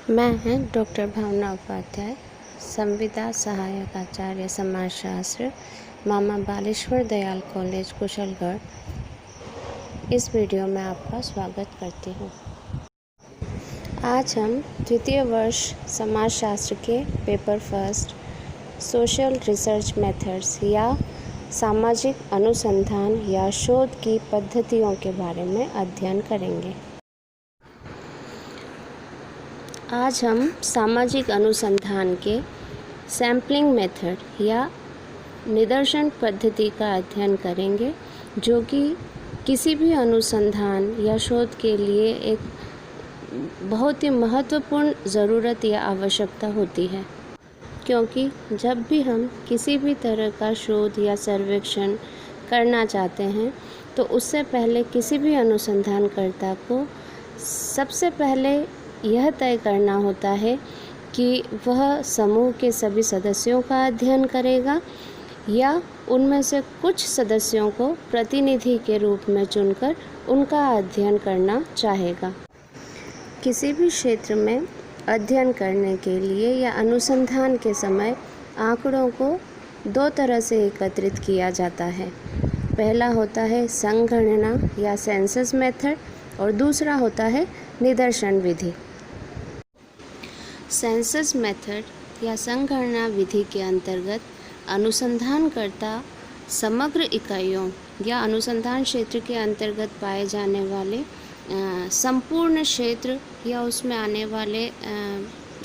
मैं हैं डॉक्टर भावना उपाध्याय, संविदा सहायक आचार्य समाजशास्त्र, मामा बालेश्वर दयाल कॉलेज कुशलगढ़। इस वीडियो में आपका स्वागत करती हूँ। आज हम द्वितीय वर्ष समाजशास्त्र के paper first social research methods या सामाजिक अनुसंधान या शोध की पद्धतियों के बारे में अध्ययन करेंगे। आज हम सामाजिक अनुसंधान के सैम्पलिंग मेथड या निदर्शन पद्धति का अध्ययन करेंगे, जो कि किसी भी अनुसंधान या शोध के लिए एक बहुत ही महत्वपूर्ण ज़रूरत या आवश्यकता होती है। क्योंकि जब भी हम किसी भी तरह का शोध या सर्वेक्षण करना चाहते हैं, तो उससे पहले किसी भी अनुसंधानकर्ता को सबसे पहले यह तय करना होता है कि वह समूह के सभी सदस्यों का अध्ययन करेगा या उनमें से कुछ सदस्यों को प्रतिनिधि के रूप में चुनकर उनका अध्ययन करना चाहेगा। किसी भी क्षेत्र में अध्ययन करने के लिए या अनुसंधान के समय आंकड़ों को दो तरह से एकत्रित किया जाता है। पहला होता है संगणना या सेंसस मेथड और दूसरा होता है निदर्शन विधि। सेंसस मेथड या संगणना विधि के अंतर्गत अनुसंधानकर्ता समग्र इकाइयों या अनुसंधान क्षेत्र के अंतर्गत पाए जाने वाले संपूर्ण क्षेत्र या उसमें आने वाले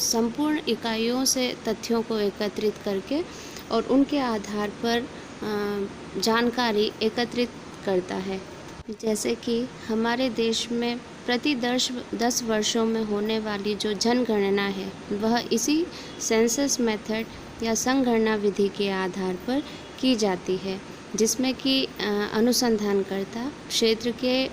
संपूर्ण इकाइयों से तथ्यों को एकत्रित करके और उनके आधार पर जानकारी एकत्रित करता है। जैसे कि हमारे देश में प्रति 10 वर्षों में होने वाली जो जनगणना है, वह इसी सेंसस मेथड या संगणना विधि के आधार पर की जाती है, जिसमें कि अनुसंधानकर्ता क्षेत्र के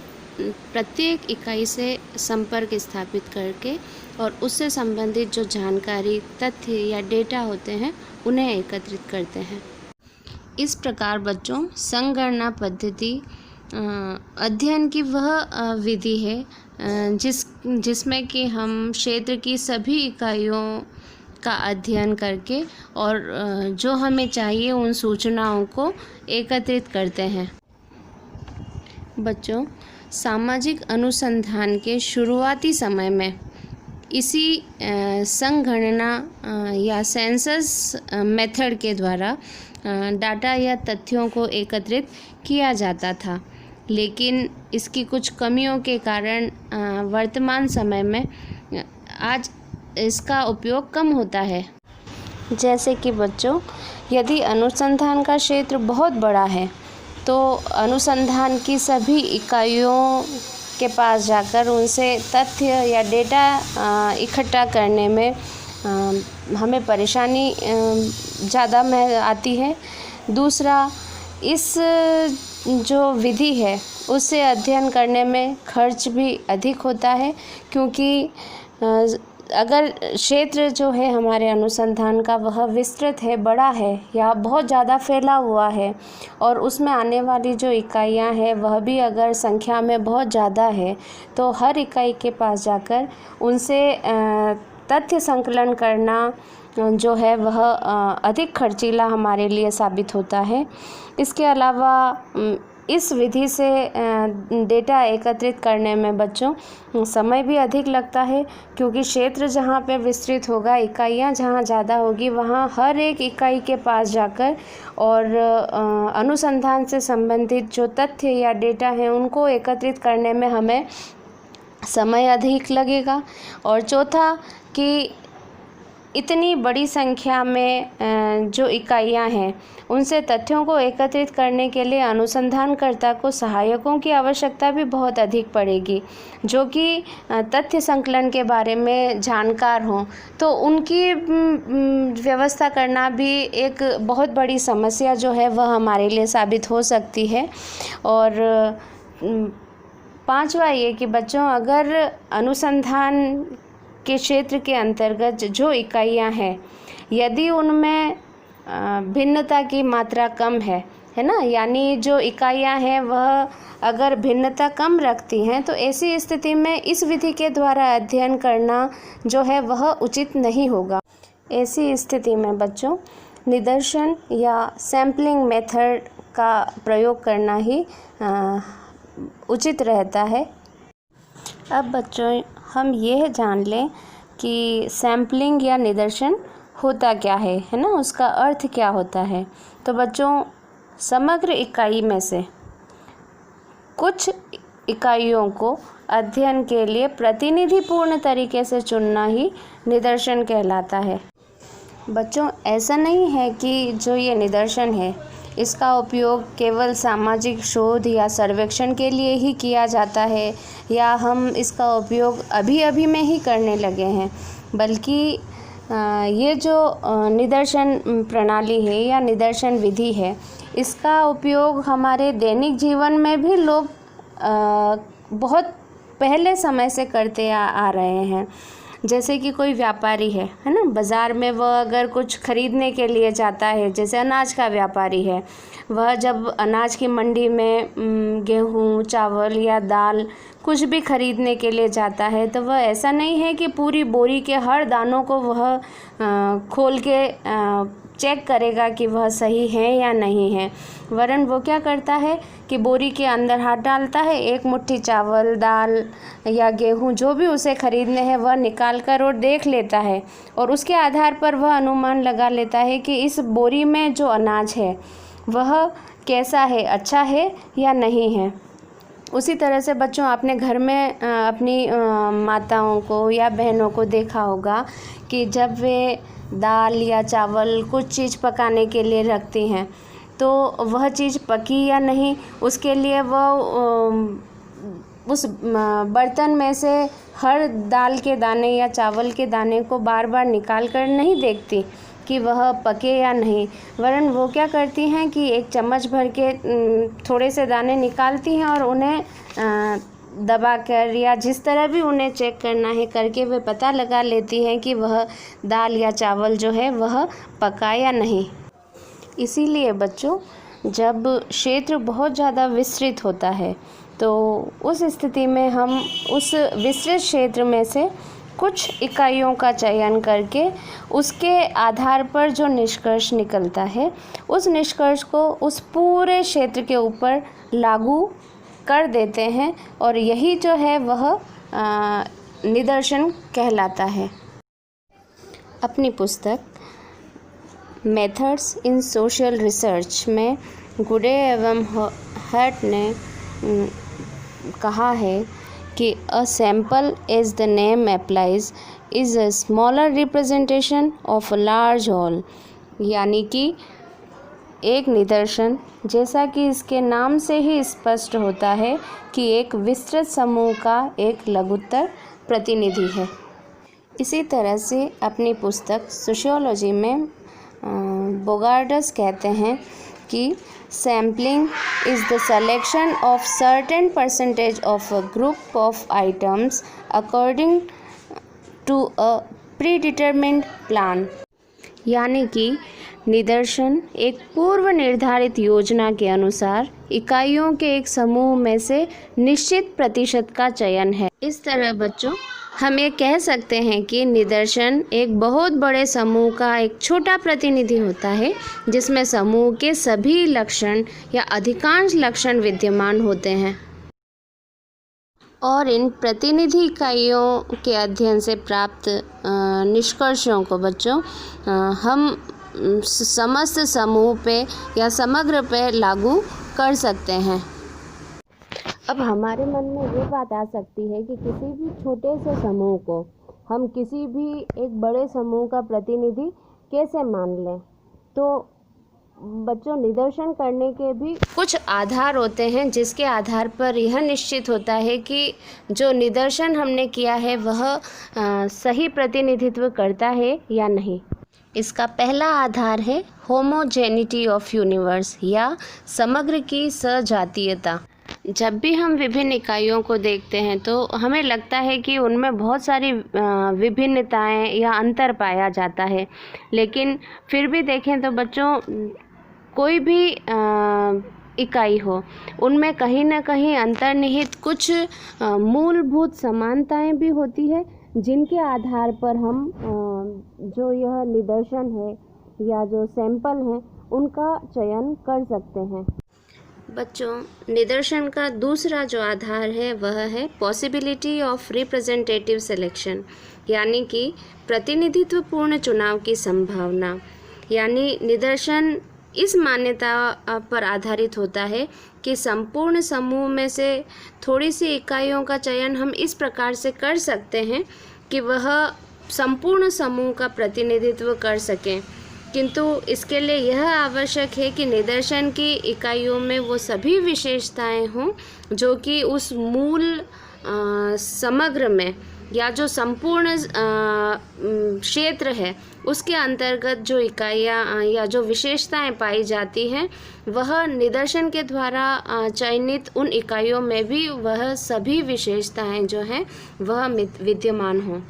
प्रत्येक इकाई से संपर्क स्थापित करके और उससे संबंधित जो जानकारी, तथ्य या डेटा होते हैं, उन्हें एकत्रित करते हैं। इस प्रकार बच्चों, संगणना पद्धति अध्ययन की वह विधि है जिसमें कि हम क्षेत्र की सभी इकाइयों का अध्ययन करके और जो हमें चाहिए उन सूचनाओं को एकत्रित करते हैं। बच्चों, सामाजिक अनुसंधान के शुरुआती समय में इसी संगणना या सेंसस मेथड के द्वारा डाटा या तथ्यों को एकत्रित किया जाता था, लेकिन इसकी कुछ कमियों के कारण वर्तमान समय में आज इसका उपयोग कम होता है। जैसे कि बच्चों, यदि अनुसंधान का क्षेत्र बहुत बड़ा है, तो अनुसंधान की सभी इकाइयों के पास जाकर उनसे तथ्य या डेटा इकट्ठा करने में हमें परेशानी ज़्यादा आती है। दूसरा, इस जो विधि है उससे अध्ययन करने में खर्च भी अधिक होता है, क्योंकि अगर क्षेत्र जो है हमारे अनुसंधान का वह विस्तृत है, बड़ा है या बहुत ज़्यादा फैला हुआ है और उसमें आने वाली जो इकाइयाँ हैं वह भी अगर संख्या में बहुत ज़्यादा है, तो हर इकाई के पास जाकर उनसे तथ्य संकलन करना जो है वह अधिक खर्चीला हमारे लिए साबित होता है। इसके अलावा इस विधि से डेटा एकत्रित करने में बच्चों समय भी अधिक लगता है, क्योंकि क्षेत्र जहाँ पे विस्तृत होगा, इकाइयाँ जहाँ ज़्यादा होगी, वहाँ हर एक इकाई के पास जाकर और अनुसंधान से संबंधित जो तथ्य या डेटा हैं उनको एकत्रित करने में हमें समय अधिक लगेगा। और चौथा कि इतनी बड़ी संख्या में जो इकाइयां हैं उनसे तथ्यों को एकत्रित करने के लिए अनुसंधानकर्ता को सहायकों की आवश्यकता भी बहुत अधिक पड़ेगी, जो कि तथ्य संकलन के बारे में जानकार हों। तो उनकी व्यवस्था करना भी एक बहुत बड़ी समस्या जो है वह हमारे लिए साबित हो सकती है। और पांचवा ये कि बच्चों, अगर अनुसंधान के क्षेत्र के अंतर्गत जो इकाइयां हैं, यदि उनमें भिन्नता की मात्रा कम है है ना, यानी जो इकाइयाँ हैं वह अगर भिन्नता कम रखती हैं तो ऐसी स्थिति में इस विधि के द्वारा अध्ययन करना जो है वह उचित नहीं होगा। ऐसी स्थिति में बच्चों निदर्शन या सैम्पलिंग मेथड का प्रयोग करना ही उचित रहता है। अब बच्चों हम यह जान लें कि सैम्पलिंग या निदर्शन होता क्या है ना, उसका अर्थ क्या होता है। तो बच्चों समग्र इकाई में से कुछ इकाइयों को अध्ययन के लिए प्रतिनिधिपूर्ण तरीके से चुनना ही निदर्शन कहलाता है। बच्चों ऐसा नहीं है कि जो ये निदर्शन है इसका उपयोग केवल सामाजिक शोध या सर्वेक्षण के लिए ही किया जाता है या हम इसका उपयोग अभी अभी में ही करने लगे हैं, बल्कि ये जो निदर्शन प्रणाली है या निदर्शन विधि है इसका उपयोग हमारे दैनिक जीवन में भी लोग बहुत पहले समय से करते आ रहे हैं। जैसे कि कोई व्यापारी है ना, बाज़ार में वह अगर कुछ खरीदने के लिए जाता है, जैसे अनाज का व्यापारी है, वह जब अनाज की मंडी में गेहूँ, चावल या दाल कुछ भी खरीदने के लिए जाता है तो वह ऐसा नहीं है कि पूरी बोरी के हर दानों को वह खोल के चेक करेगा कि वह सही है या नहीं है, वरन वो क्या करता है कि बोरी के अंदर हाथ डालता है, एक मुट्ठी चावल, दाल या गेहूं जो भी उसे खरीदने हैं वह निकाल कर और देख लेता है और उसके आधार पर वह अनुमान लगा लेता है कि इस बोरी में जो अनाज है वह कैसा है, अच्छा है या नहीं है। उसी तरह से बच्चों आपने घर में अपनी माताओं को या बहनों को देखा होगा कि जब वे दाल या चावल कुछ चीज़ पकाने के लिए रखती हैं तो वह चीज़ पकी या नहीं उसके लिए वह उस बर्तन में से हर दाल के दाने या चावल के दाने को बार बार निकाल कर नहीं देखती कि वह पके या नहीं, वरन वो क्या करती हैं कि एक चम्मच भर के थोड़े से दाने निकालती हैं और उन्हें दबा कर या जिस तरह भी उन्हें चेक करना है करके वे पता लगा लेती हैं कि वह दाल या चावल जो है वह पका या नहीं। इसीलिए बच्चों जब क्षेत्र बहुत ज़्यादा विस्तृत होता है तो उस स्थिति में हम उस विस्तृत क्षेत्र में से कुछ इकाइयों का चयन करके उसके आधार पर जो निष्कर्ष निकलता है उस निष्कर्ष को उस पूरे क्षेत्र के ऊपर लागू कर देते हैं और यही जो है वह निदर्शन कहलाता है। अपनी पुस्तक मेथड्स इन सोशल रिसर्च में गुडे एवं हर्ट ने कहा है कि a sample as the name applies is a smaller representation of a large whole, यानी कि एक निदर्शन जैसा कि इसके नाम से ही स्पष्ट होता है कि एक विस्तृत समूह का एक लघुत्तर प्रतिनिधि है। इसी तरह से अपनी पुस्तक सोशियोलॉजी में बोगार्डस कहते हैं कि sampling is the selection of certain percentage of a group of items according to a predetermined plan, यानी कि निदर्शन एक पूर्व निर्धारित योजना के अनुसार इकाइयों के एक समूह में से निश्चित प्रतिशत का चयन है। इस तरह बच्चों हम ये कह सकते हैं कि निदर्शन एक बहुत बड़े समूह का एक छोटा प्रतिनिधि होता है जिसमें समूह के सभी लक्षण या अधिकांश लक्षण विद्यमान होते हैं और इन प्रतिनिधि इकाइयों के अध्ययन से प्राप्त निष्कर्षों को बच्चों हम समस्त समूह पे या समग्र पे लागू कर सकते हैं। अब हमारे मन में ये बात आ सकती है कि किसी भी छोटे से समूह को हम किसी भी एक बड़े समूह का प्रतिनिधि कैसे मान लें। तो बच्चों निदर्शन करने के भी कुछ आधार होते हैं जिसके आधार पर यह निश्चित होता है कि जो निदर्शन हमने किया है वह सही प्रतिनिधित्व करता है या नहीं। इसका पहला आधार है होमोजेनिटी ऑफ यूनिवर्स या समग्र की सजातीयता। जब भी हम विभिन्न इकाइयों को देखते हैं तो हमें लगता है कि उनमें बहुत सारी विभिन्नताएं या अंतर पाया जाता है, लेकिन फिर भी देखें तो बच्चों कोई भी इकाई हो, उनमें कहीं ना कहीं अंतर्निहित कुछ मूलभूत समानताएं भी होती है, जिनके आधार पर हम जो यह निदर्शन है या जो सैंपल हैं उनका चयन कर सकते हैं। बच्चों, निदर्शन का दूसरा जो आधार है वह है पॉसिबिलिटी ऑफ रिप्रेजेंटेटिव सिलेक्शन, यानी कि प्रतिनिधित्वपूर्ण चुनाव की संभावना। यानी निदर्शन इस मान्यता पर आधारित होता है कि संपूर्ण समूह में से थोड़ी सी इकाइयों का चयन हम इस प्रकार से कर सकते हैं कि वह संपूर्ण समूह का प्रतिनिधित्व कर सकें, किंतु इसके लिए यह आवश्यक है कि निदर्शन की इकाइयों में वो सभी विशेषताएं हों जो कि उस मूल समग्र में या जो संपूर्ण क्षेत्र है उसके अंतर्गत जो इकाइयाँ या जो विशेषताएं पाई जाती हैं वह निदर्शन के द्वारा चयनित उन इकाइयों में भी वह सभी विशेषताएं जो हैं वह विद्यमान हों।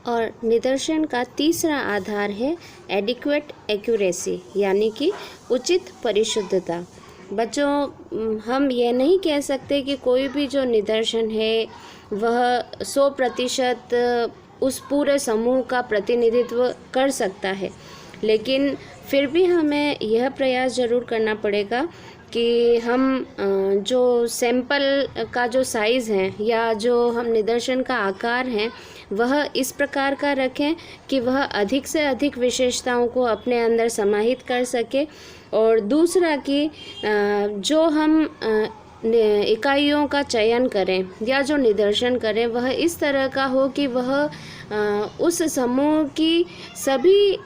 और निदर्शन का तीसरा आधार है एडिक्वेट एक्यूरेसी, यानी कि उचित परिशुद्धता। बच्चों, हम यह नहीं कह सकते कि कोई भी जो निदर्शन है वह 100% उस पूरे समूह का प्रतिनिधित्व कर सकता है, लेकिन फिर भी हमें यह प्रयास ज़रूर करना पड़ेगा कि हम जो सैंपल का जो साइज़ है या जो हम निदर्शन का आकार है वह इस प्रकार का रखें कि वह अधिक से अधिक विशेषताओं को अपने अंदर समाहित कर सके। और दूसरा कि जो हम इकाइयों का चयन करें या जो निदर्शन करें वह इस तरह का हो कि वह उस समूह की सभी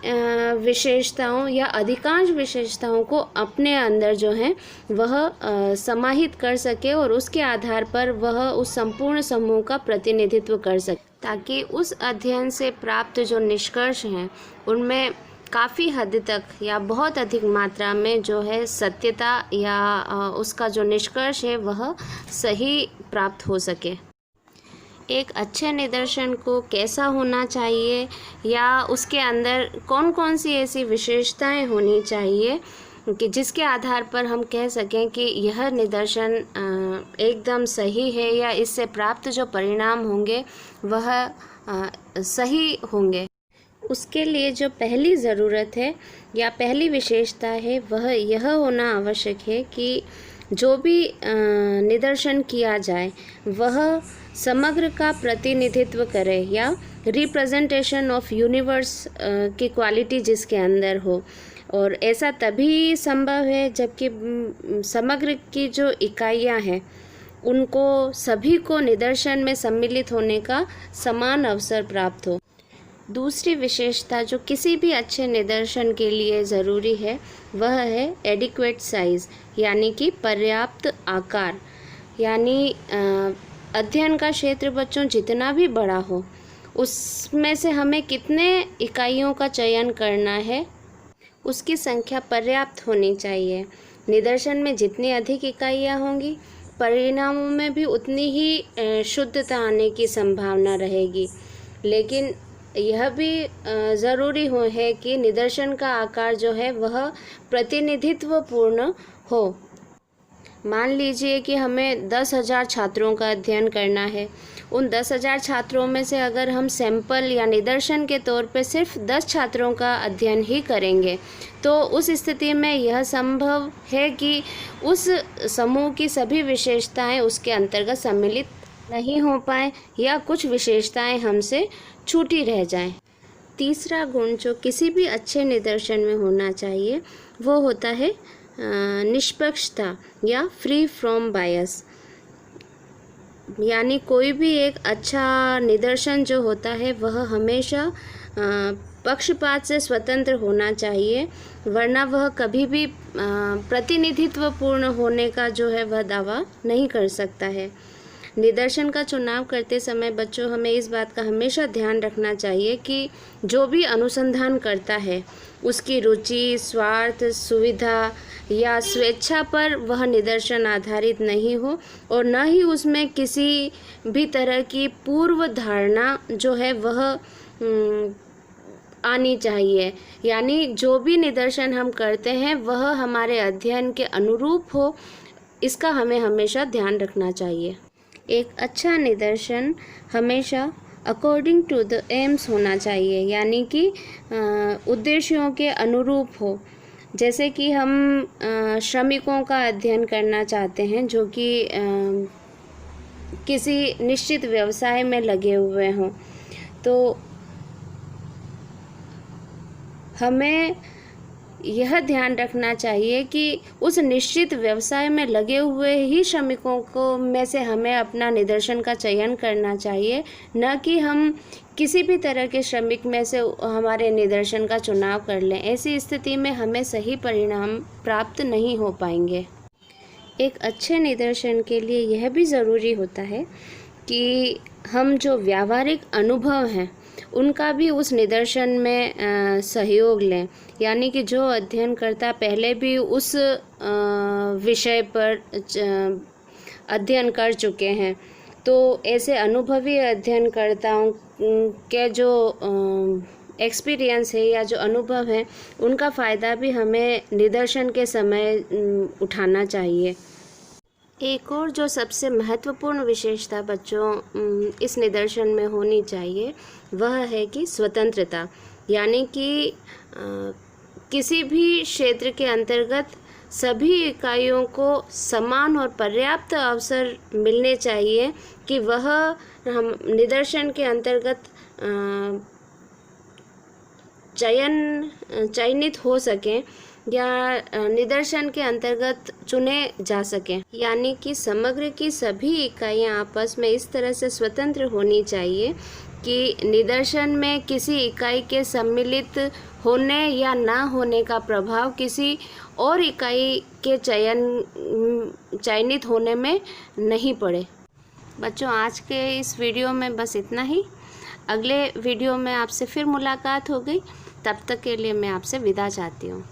विशेषताओं या अधिकांश विशेषताओं को अपने अंदर जो है वह समाहित कर सके और उसके आधार पर वह उस संपूर्ण समूह का प्रतिनिधित्व कर सके, ताकि उस अध्ययन से प्राप्त जो निष्कर्ष हैं उनमें काफ़ी हद तक या बहुत अधिक मात्रा में जो है सत्यता या उसका जो निष्कर्ष है वह सही प्राप्त हो सके। एक अच्छे निदर्शन को कैसा होना चाहिए या उसके अंदर कौन कौन सी ऐसी विशेषताएं होनी चाहिए कि जिसके आधार पर हम कह सकें कि यह निदर्शन एकदम सही है या इससे प्राप्त जो परिणाम होंगे वह सही होंगे। उसके लिए जो पहली ज़रूरत है या पहली विशेषता है वह यह होना आवश्यक है कि जो भी निदर्शन किया जाए वह समग्र का प्रतिनिधित्व करे या रिप्रेजेंटेशन ऑफ यूनिवर्स की क्वालिटी जिसके अंदर हो। और ऐसा तभी संभव है जबकि समग्र की जो इकाइयां हैं उनको सभी को निदर्शन में सम्मिलित होने का समान अवसर प्राप्त हो। दूसरी विशेषता जो किसी भी अच्छे निदर्शन के लिए ज़रूरी है वह है एडिक्वेट साइज़, यानी कि पर्याप्त आकार। यानी अध्ययन का क्षेत्र बच्चों जितना भी बड़ा हो उसमें से हमें कितने इकाइयों का चयन करना है उसकी संख्या पर्याप्त होनी चाहिए। निदर्शन में जितनी अधिक इकाइयाँ होंगी परिणामों में भी उतनी ही शुद्धता आने की संभावना रहेगी, लेकिन यह भी ज़रूरी है कि निदर्शन का आकार जो है वह प्रतिनिधित्वपूर्ण हो। मान लीजिए कि हमें 10,000 छात्रों का अध्ययन करना है, उन 10,000 छात्रों में से अगर हम सैंपल या निदर्शन के तौर पे सिर्फ 10 छात्रों का अध्ययन ही करेंगे तो उस स्थिति में यह संभव है कि उस समूह की सभी विशेषताएं उसके अंतर्गत सम्मिलित नहीं हो पाए या कुछ विशेषताएं हमसे छूटी रह जाएं। तीसरा गुण जो किसी भी अच्छे निदर्शन में होना चाहिए वो होता है निष्पक्षता या फ्री फ्रॉम बायस। यानी कोई भी एक अच्छा निदर्शन जो होता है वह हमेशा पक्षपात से स्वतंत्र होना चाहिए, वरना वह कभी भी प्रतिनिधित्वपूर्ण होने का जो है वह दावा नहीं कर सकता है। निदर्शन का चुनाव करते समय बच्चों हमें इस बात का हमेशा ध्यान रखना चाहिए कि जो भी अनुसंधान करता है उसकी रुचि, स्वार्थ, सुविधा या स्वेच्छा पर वह निदर्शन आधारित नहीं हो और न ही उसमें किसी भी तरह की पूर्व धारणा जो है वह आनी चाहिए, यानी जो भी निदर्शन हम करते हैं वह हमारे अध्ययन के अनुरूप हो, इसका हमें हमेशा ध्यान रखना चाहिए। एक अच्छा निदर्शन हमेशा अकॉर्डिंग टू द एम्स होना चाहिए, यानी कि उद्देश्यों के अनुरूप हो। जैसे कि हम श्रमिकों का अध्ययन करना चाहते हैं जो कि किसी निश्चित व्यवसाय में लगे हुए हों, तो हमें यह ध्यान रखना चाहिए कि उस निश्चित व्यवसाय में लगे हुए ही श्रमिकों को में से हमें अपना निदर्शन का चयन करना चाहिए, न कि हम किसी भी तरह के श्रमिक में से हमारे निदर्शन का चुनाव कर लें। ऐसी स्थिति में हमें सही परिणाम प्राप्त नहीं हो पाएंगे। एक अच्छे निदर्शन के लिए यह भी ज़रूरी होता है कि हम जो व्यावहारिक अनुभव हैं उनका भी उस निदर्शन में सहयोग लें, यानी कि जो अध्ययनकर्ता पहले भी उस विषय पर अध्ययन कर चुके हैं, तो ऐसे अनुभवी अध्ययनकर्ताओं के जो एक्सपीरियंस है या जो अनुभव है उनका फ़ायदा भी हमें निदर्शन के समय उठाना चाहिए। एक और जो सबसे महत्वपूर्ण विशेषता बच्चों इस निदर्शन में होनी चाहिए वह है कि स्वतंत्रता, यानी कि किसी भी क्षेत्र के अंतर्गत सभी इकाइयों को समान और पर्याप्त अवसर मिलने चाहिए कि वह हम निदर्शन के अंतर्गत चयनित हो सकें या निदर्शन के अंतर्गत चुने जा सकें, यानी कि समग्र की सभी इकाइयाँ आपस में इस तरह से स्वतंत्र होनी चाहिए कि निदर्शन में किसी इकाई के सम्मिलित होने या ना होने का प्रभाव किसी और इकाई के चयनित होने में नहीं पड़े। बच्चों, आज के इस वीडियो में बस इतना ही। अगले वीडियो में आपसे फिर मुलाकात हो गई, तब तक के लिए मैं आपसे विदा चाहती हूँ।